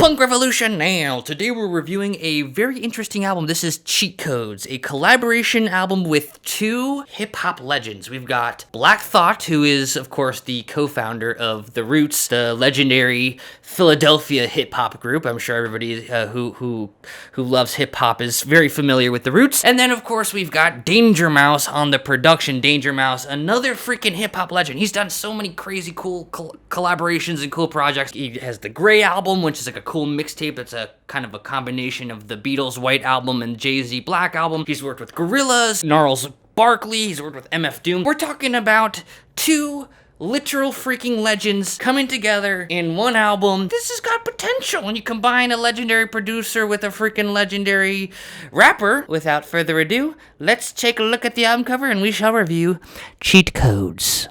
Punk Revolution now. Today we're reviewing a very interesting album. This is Cheat Codes, a collaboration album with two hip-hop legends. We've got Black Thought, who is, of course, the co-founder of The Roots, the legendary Philadelphia hip-hop group. I'm sure everybody who loves hip-hop is very familiar with The Roots. And then, of course, we've got Danger Mouse on the production. Danger Mouse, another freaking hip-hop legend. He's done so many crazy cool collaborations and cool projects. He has the Grey album, which is like a cool mixtape that's a kind of a combination of the Beatles' White album and Jay-Z Black album. He's worked with Gorillaz, Gnarls Barkley, he's worked with MF Doom. We're talking about two literal freaking legends coming together in one album. This has got potential when you combine a legendary producer with a freaking legendary rapper. Without further ado, let's take a look at the album cover and we shall review Cheat Codes.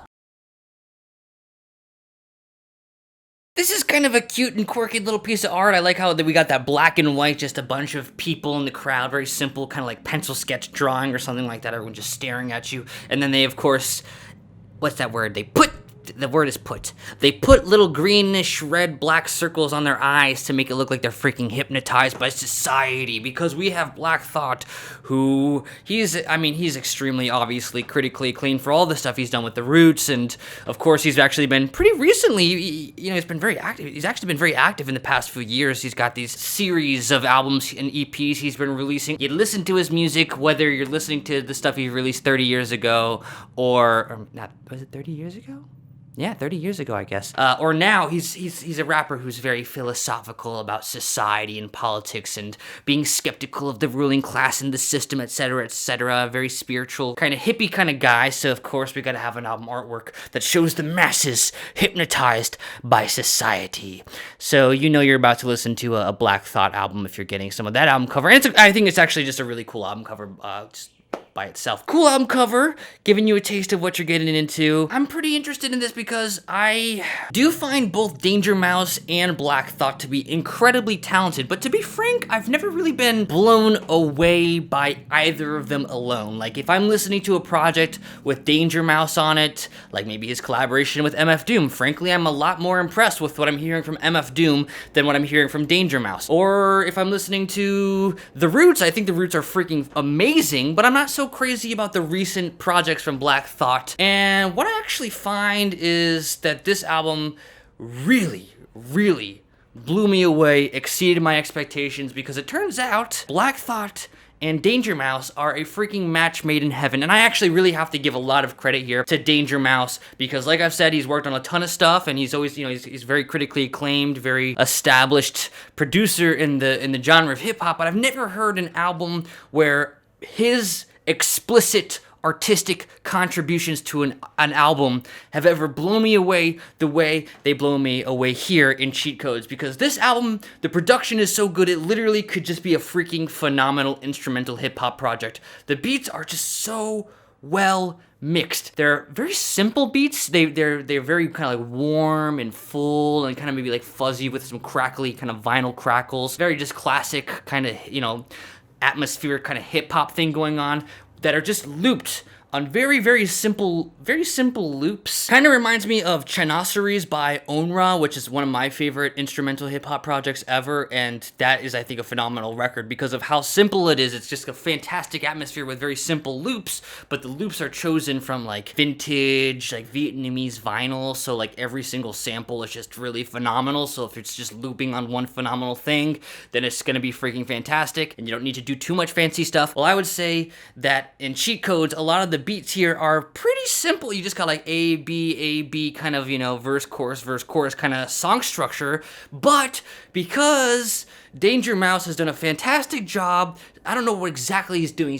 This is kind of a cute and quirky little piece of art. I like how we got that black and white, just a bunch of people in the crowd, very simple, kind of like pencil sketch drawing or something like that, everyone just staring at you. And then they, of course, what's that word? The word is put. They put little greenish, red, black circles on their eyes to make it look like they're freaking hypnotized by society, because we have Black Thought, who, he's extremely, obviously, critically acclaimed for all the stuff he's done with The Roots, and, of course, he's actually been, pretty recently, he's been very active. He's actually been very active in the past few years. He's got these series of albums and EPs he's been releasing. You listen to his music, whether you're listening to the stuff he released 30 years ago, or not, was it 30 years ago? Yeah, 30 years ago, I guess. Or now, he's a rapper who's very philosophical about society and politics and being skeptical of the ruling class and the system, etc., etc. Very spiritual, kind of hippie kind of guy. So, of course, we gotta have an album artwork that shows the masses hypnotized by society. So, you know you're about to listen to a Black Thought album if you're getting some of that album cover. And I think it's actually just a really cool album cover, just by itself. Cool album cover, giving you a taste of what you're getting into. I'm pretty interested in this because I do find both Danger Mouse and Black Thought to be incredibly talented, but to be frank, I've never really been blown away by either of them alone. Like, if I'm listening to a project with Danger Mouse on it, like maybe his collaboration with MF Doom, frankly, I'm a lot more impressed with what I'm hearing from MF Doom than what I'm hearing from Danger Mouse. Or if I'm listening to The Roots, I think The Roots are freaking amazing, but I'm not so crazy about the recent projects from Black Thought. And what I actually find is that this album really blew me away, exceeded my expectations, because it turns out Black Thought and Danger Mouse are a freaking match made in heaven. And I actually really have to give a lot of credit here to Danger Mouse, because like I've said, he's worked on a ton of stuff, and he's always, he's very critically acclaimed, very established producer in the genre of hip hop, but I've never heard an album where his explicit artistic contributions to an album have ever blown me away the way they blow me away here in Cheat Codes, because this album, the production is so good, it literally could just be a freaking phenomenal instrumental hip-hop project. The beats are just so well mixed. They're very simple beats. They're very kind of like warm and full and kind of maybe like fuzzy with some crackly kind of vinyl crackles. Very just classic kind of, atmospheric kind of hip-hop thing going on that are just looped on very simple loops. Kind of reminds me of Chanasseries by Onra, which is one of my favorite instrumental hip-hop projects ever, and that is, I think, a phenomenal record because of how simple it is. It's just a fantastic atmosphere with very simple loops, but the loops are chosen from, like, vintage, like, Vietnamese vinyl, so, like, every single sample is just really phenomenal, so if it's just looping on one phenomenal thing, then it's gonna be freaking fantastic, and you don't need to do too much fancy stuff. Well, I would say that in Cheat Codes, a lot of the beats here are pretty simple. You just got like A, B kind of, verse, chorus kind of song structure. But because Danger Mouse has done a fantastic job, I don't know what exactly he's doing.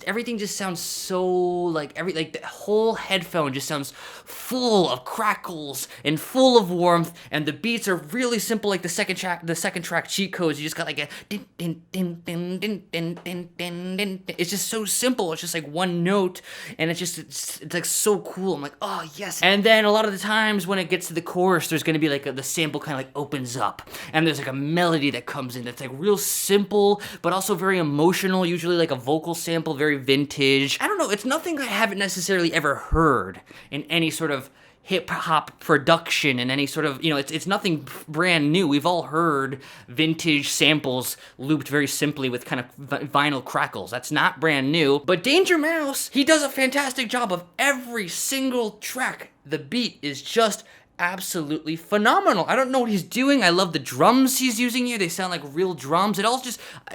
Everything just sounds so like the whole headphone just sounds full of crackles and full of warmth, and the beats are really simple. Like the second track, Cheat Codes, you just got like a din din din din din din din din din. It's just so simple. It's just like one note, and it's like so cool. I'm like, oh yes. And then a lot of the times when it gets to the chorus, there's gonna be like the sample kind of like opens up, and there's like a melody that comes in that's like real simple, but also very emotional, usually like a vocal sample, very vintage. I don't know, it's nothing I haven't necessarily ever heard in any sort of hip hop production and any sort of, it's nothing brand new. We've all heard vintage samples looped very simply with kind of vinyl crackles. That's not brand new. But Danger Mouse, he does a fantastic job of every single track. The beat is just absolutely phenomenal. I don't know what he's doing. I love the drums he's using here. They sound like real drums.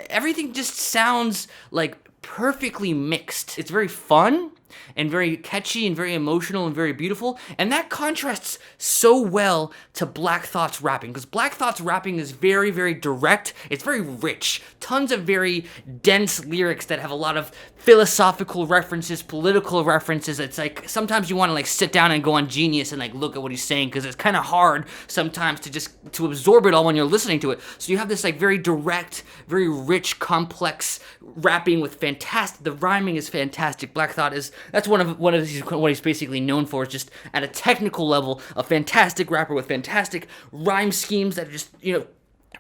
Everything just sounds like perfectly mixed. It's very fun and very catchy and very emotional and very beautiful. And that contrasts so well to Black Thought's rapping, because Black Thought's rapping is very, very direct. It's very rich. Tons of very dense lyrics that have a lot of philosophical references, political references. It's like sometimes you want to like sit down and go on Genius and like look at what he's saying, because it's kind of hard sometimes to absorb it all when you're listening to it. So you have this like very direct, very rich, complex rapping with fantastic. The rhyming is fantastic. Black Thought that's what he's basically known for, is just at a technical level a fantastic rapper with fantastic rhyme schemes that are just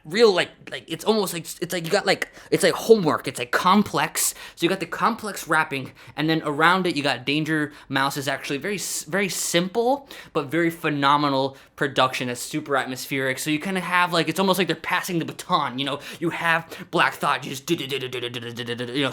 real like it's almost like it's like you got like it's like homework. It's like complex. So you got the complex rapping, and then around it you got Danger Mouse is actually very very simple but very phenomenal production. That's super atmospheric. So you kind of have like, it's almost like they're passing the baton. You have Black Thought just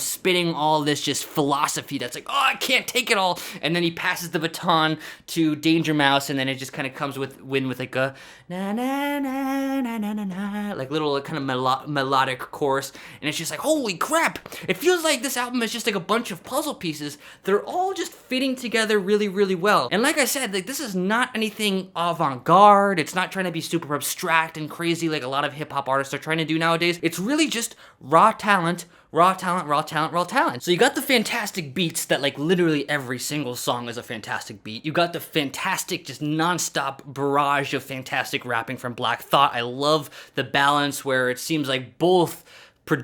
spitting all this just philosophy that's like, oh, I can't take it all, and then he passes the baton to Danger Mouse, and then it just kind of comes with like a na na na na na na na, like little kind of melodic chorus, and it's just like, holy crap! It feels like this album is just like a bunch of puzzle pieces. They're all just fitting together really, really well. And like I said, like this is not anything avant-garde. It's not trying to be super abstract and crazy like a lot of hip hop artists are trying to do nowadays. It's really just raw talent. Raw talent, raw talent, raw talent. So you got the fantastic beats that like literally every single song is a fantastic beat. You got the fantastic, just non-stop barrage of fantastic rapping from Black Thought. I love the balance where it seems like both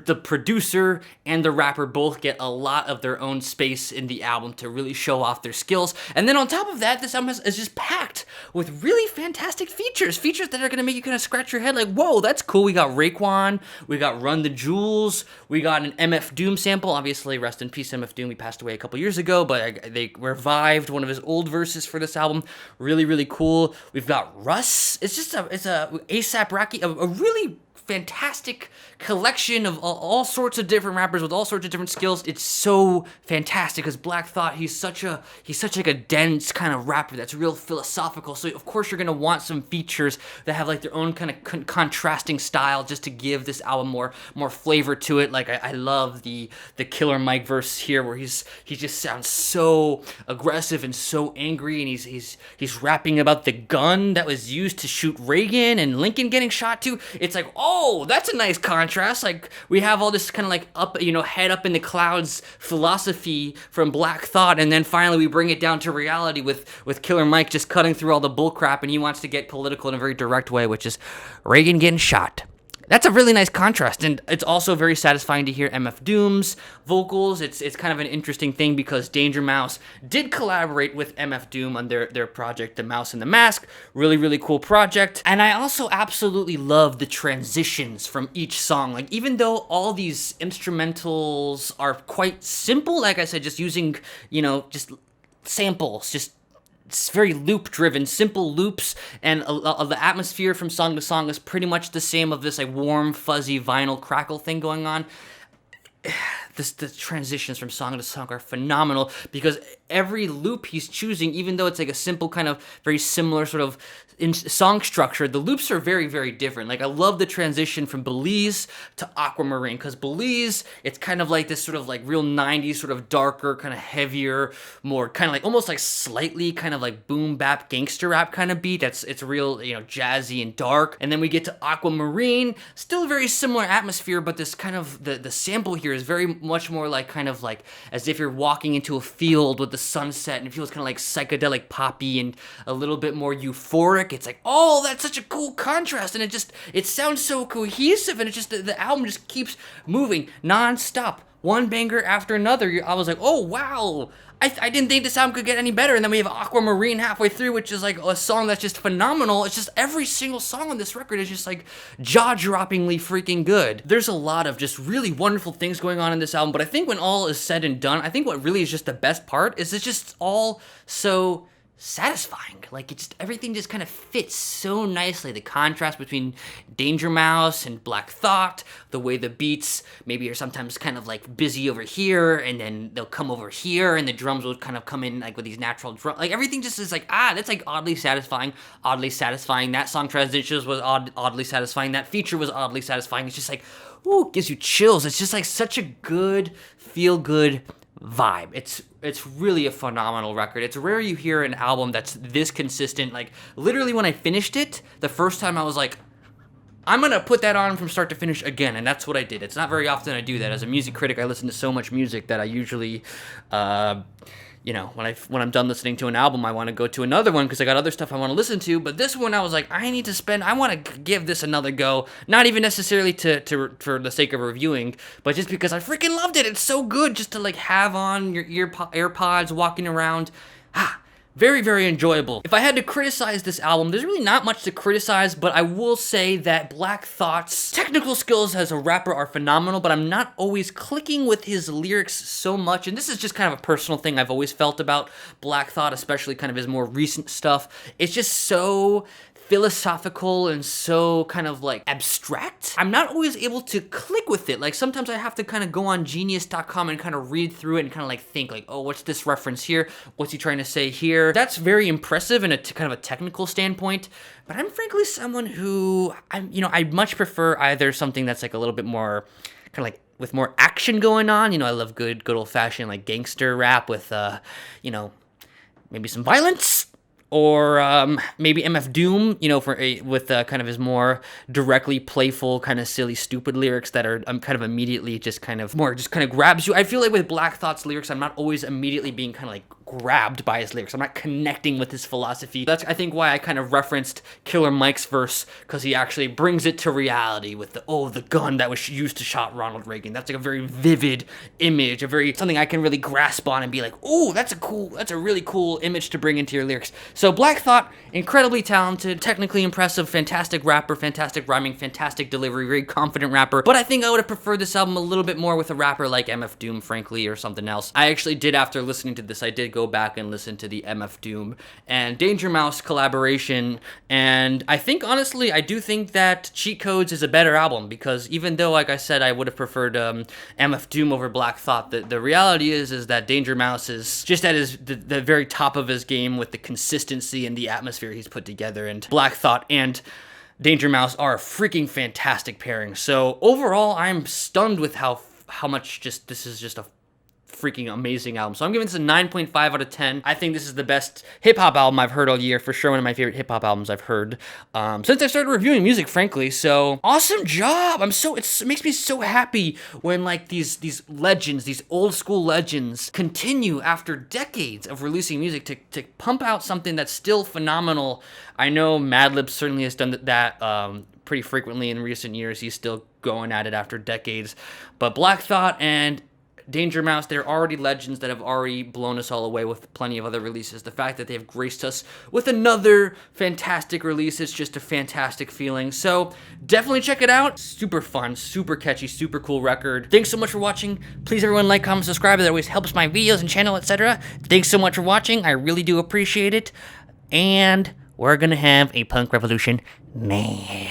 the producer and the rapper both get a lot of their own space in the album to really show off their skills. And then on top of that, this album is just packed with really fantastic features that are going to make you kind of scratch your head like, whoa, that's cool. We got Raekwon, we got Run the Jewels, we got an MF Doom sample. Obviously, rest in peace, MF Doom. He passed away a couple years ago, but they revived one of his old verses for this album. Really, really cool. We've got Russ. It's a ASAP Rocky, a really fantastic collection of all sorts of different rappers with all sorts of different skills. It's so fantastic because Black Thought, he's such like a dense kind of rapper that's real philosophical. So of course you're gonna want some features that have like their own kind of contrasting style just to give this album more flavor to it. Like I love the Killer Mike verse here where he just sounds so aggressive and so angry, and he's rapping about the gun that was used to shoot Reagan and Lincoln getting shot too. It's like, oh, that's a nice contrast. Like we have all this kind of like up, head up in the clouds philosophy from Black Thought, and then finally we bring it down to reality with Killer Mike just cutting through all the bullcrap, and he wants to get political in a very direct way, which is Reagan getting shot. That's a really nice contrast, and it's also very satisfying to hear MF Doom's vocals. It's kind of an interesting thing because Danger Mouse did collaborate with MF Doom on their project, The Mouse and the Mask. Really, really cool project. And I also absolutely love the transitions from each song. Like, even though all these instrumentals are quite simple, like I said, just using, just samples, it's very loop-driven, simple loops, and the atmosphere from song to song is pretty much the same of this like warm, fuzzy vinyl crackle thing going on. The transitions from song to song are phenomenal because every loop he's choosing, even though it's like a simple kind of very similar sort of song structure, the loops are very, very different. Like I love the transition from Belize to Aquamarine, because Belize, it's kind of like this sort of like real 90s sort of darker, kind of heavier, more kind of like almost like slightly kind of like boom bap gangster rap kind of beat. It's real, jazzy and dark. And then we get to Aquamarine, still a very similar atmosphere, but this kind of the sample here is very much more like kind of like as if you're walking into a field with the sunset, and it feels kind of like psychedelic poppy and a little bit more euphoric. It's like, oh, that's such a cool contrast, and it sounds so cohesive, and it just the album just keeps moving non-stop, one banger after another. I was like, oh wow, I didn't think this album could get any better. And then we have Aquamarine halfway through, which is like a song that's just phenomenal. It's just every single song on this record is just like jaw-droppingly freaking good. There's a lot of just really wonderful things going on in this album, but I think when all is said and done, I think what really is just the best part is it's just all so satisfying. Like, it just, everything just kind of fits so nicely. The contrast between Danger Mouse and Black Thought, the way the beats maybe are sometimes kind of like busy over here, and then they'll come over here, and the drums will kind of come in like with these natural drums. Like, everything just is like, that's like oddly satisfying, oddly satisfying. That song Transitions was oddly satisfying. That feature was oddly satisfying. It's just like, ooh, gives you chills. It's just like such a good, feel-good vibe. It's really a phenomenal record. It's rare you hear an album that's this consistent. Like, literally when I finished it, the first time I was like, I'm gonna put that on from start to finish again, and that's what I did. It's not very often I do that. As a music critic, I listen to so much music that I usually, when I'm done listening to an album, I want to go to another one because I got other stuff I want to listen to. But this one, I was like, I want to give this another go. Not even necessarily for the sake of reviewing, but just because I freaking loved it. It's so good just to like have on your AirPods walking around. Very, very enjoyable. If I had to criticize this album, there's really not much to criticize, but I will say that Black Thought's technical skills as a rapper are phenomenal, but I'm not always clicking with his lyrics so much, and this is just kind of a personal thing I've always felt about Black Thought, especially kind of his more recent stuff. It's just so philosophical and so kind of like abstract. I'm not always able to click with it. Like, sometimes I have to kind of go on genius.com and kind of read through it and kind of like think like, oh, what's this reference here? What's he trying to say here? That's very impressive in a kind of a technical standpoint, but I'm frankly someone who I much prefer either something that's like a little bit more kind of like with more action going on. I love good old fashioned like gangster rap with maybe some violence. Or maybe MF Doom, with kind of his more directly playful, kind of silly, stupid lyrics that are kind of immediately just kind of grabs you. I feel like with Black Thought's lyrics, I'm not always immediately being kind of like grabbed by his lyrics. I'm not connecting with his philosophy. That's, I think, why I kind of referenced Killer Mike's verse, because he actually brings it to reality with the gun that was used to shot Ronald Reagan. That's like a very vivid image, something I can really grasp on and be like, oh, that's a really cool image to bring into your lyrics. So Black Thought, incredibly talented, technically impressive, fantastic rapper, fantastic rhyming, fantastic delivery, very confident rapper. But I think I would have preferred this album a little bit more with a rapper like MF Doom, frankly, or something else. I actually did, after listening to this, I did go back and listen to the MF Doom and Danger Mouse collaboration, and I think, honestly, I do think that Cheat Codes is a better album, because even though, like I said, I would have preferred MF Doom over Black Thought, the reality is that Danger Mouse is just at the very top of his game with the consistency and the atmosphere he's put together, and Black Thought and Danger Mouse are a freaking fantastic pairing. So overall, I'm stunned with how much this is just a freaking amazing album. So I'm giving this a 9.5 out of 10. I think this is the best hip-hop album I've heard all year, for sure one of my favorite hip-hop albums I've heard since I started reviewing music, frankly. So awesome job. It makes me so happy when like these legends, these old school legends, continue after decades of releasing music to pump out something that's still phenomenal. I know Madlib certainly has done that pretty frequently in recent years. He's still going at it after decades. But Black Thought and Danger Mouse, they're already legends that have already blown us all away with plenty of other releases. The fact that they've graced us with another fantastic release is just a fantastic feeling. So definitely check it out. Super fun, super catchy, super cool record. Thanks so much for watching. Please, everyone, like, comment, subscribe. That always helps my videos and channel, etc. Thanks so much for watching. I really do appreciate it. And we're gonna have a punk revolution now.